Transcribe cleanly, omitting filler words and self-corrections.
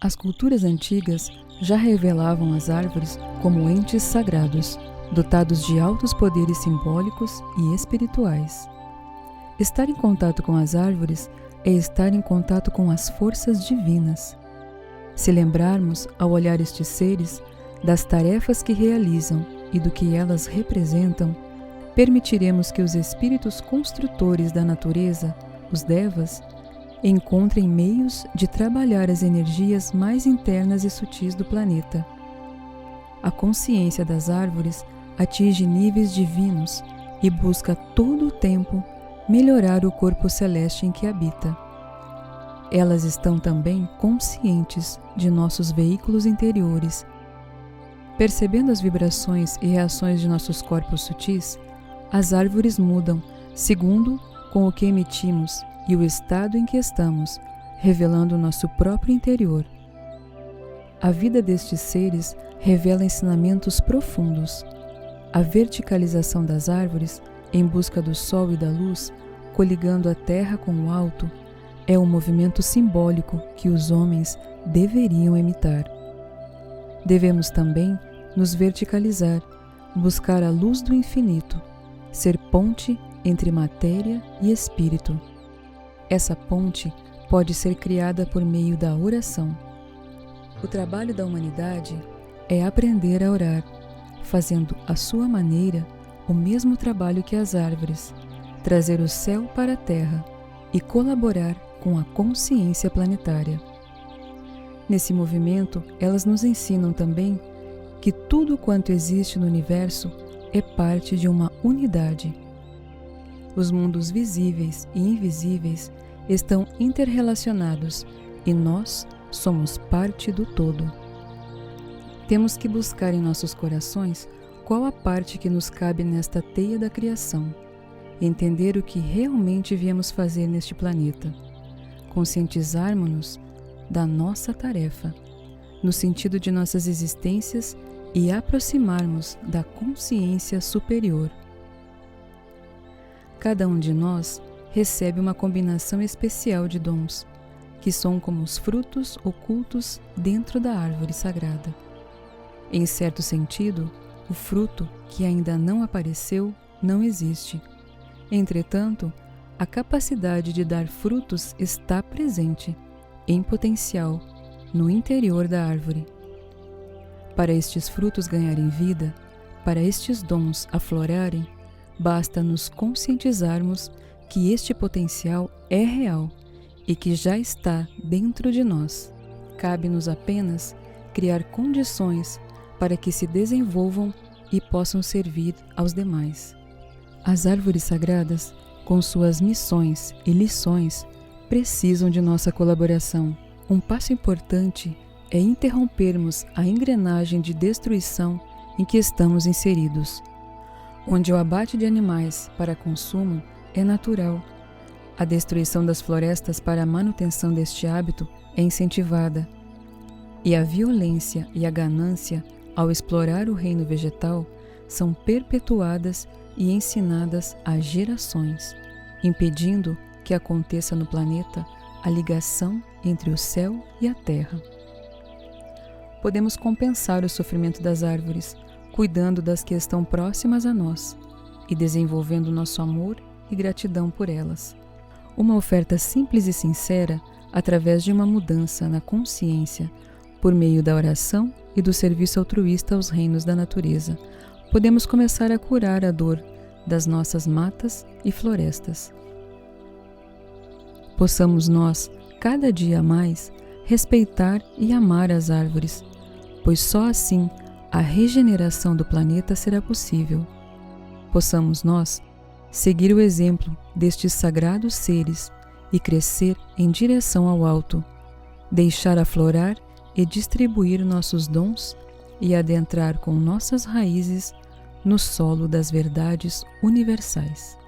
As culturas antigas já revelavam as árvores como entes sagrados, dotados de altos poderes simbólicos e espirituais. Estar em contato com as árvores é estar em contato com as forças divinas. Se lembrarmos, ao olhar estes seres, das tarefas que realizam e do que elas representam, permitiremos que os espíritos construtores da natureza, os devas, encontrem meios de trabalhar as energias mais internas e sutis do planeta. A consciência das árvores atinge níveis divinos e busca todo o tempo melhorar o corpo celeste em que habita. Elas estão também conscientes de nossos veículos interiores. Percebendo as vibrações e reações de nossos corpos sutis, as árvores mudam segundo com o que emitimos e o estado em que estamos, revelando o nosso próprio interior. A vida destes seres revela ensinamentos profundos. A verticalização das árvores, em busca do sol e da luz, coligando a terra com o alto, é um movimento simbólico que os homens deveriam imitar. Devemos também nos verticalizar, buscar a luz do infinito, ser ponte entre matéria e espírito. Essa ponte pode ser criada por meio da oração. O trabalho da humanidade é aprender a orar, fazendo à sua maneira o mesmo trabalho que as árvores, trazer o céu para a terra e colaborar com a consciência planetária. Nesse movimento, elas nos ensinam também que tudo quanto existe no universo é parte de uma unidade. Os mundos visíveis e invisíveis estão interrelacionados e nós somos parte do todo. Temos que buscar em nossos corações qual a parte que nos cabe nesta teia da criação, entender o que realmente viemos fazer neste planeta, conscientizarmos-nos da nossa tarefa, no sentido de nossas existências e aproximarmos da consciência superior. Cada um de nós recebe uma combinação especial de dons, que são como os frutos ocultos dentro da árvore sagrada. Em certo sentido, o fruto que ainda não apareceu não existe. Entretanto, a capacidade de dar frutos está presente, em potencial, no interior da árvore. Para estes frutos ganharem vida, para estes dons aflorarem, basta nos conscientizarmos que este potencial é real e que já está dentro de nós. Cabe-nos apenas criar condições para que se desenvolvam e possam servir aos demais. As árvores sagradas, com suas missões e lições, precisam de nossa colaboração. Um passo importante é interrompermos a engrenagem de destruição em que estamos inseridos, onde o abate de animais para consumo é natural. A destruição das florestas para a manutenção deste hábito é incentivada, e a violência e a ganância, ao explorar o reino vegetal, são perpetuadas e ensinadas a gerações, impedindo que aconteça no planeta a ligação entre o céu e a terra. Podemos compensar o sofrimento das árvores, cuidando das que estão próximas a nós e desenvolvendo nosso amor e gratidão por elas. Uma oferta simples e sincera, através de uma mudança na consciência, por meio da oração e do serviço altruísta aos reinos da natureza, podemos começar a curar a dor das nossas matas e florestas. Possamos nós, cada dia mais, respeitar e amar as árvores, pois só assim a regeneração do planeta será possível. Possamos nós seguir o exemplo destes sagrados seres e crescer em direção ao alto, deixar aflorar e distribuir nossos dons e adentrar com nossas raízes no solo das verdades universais.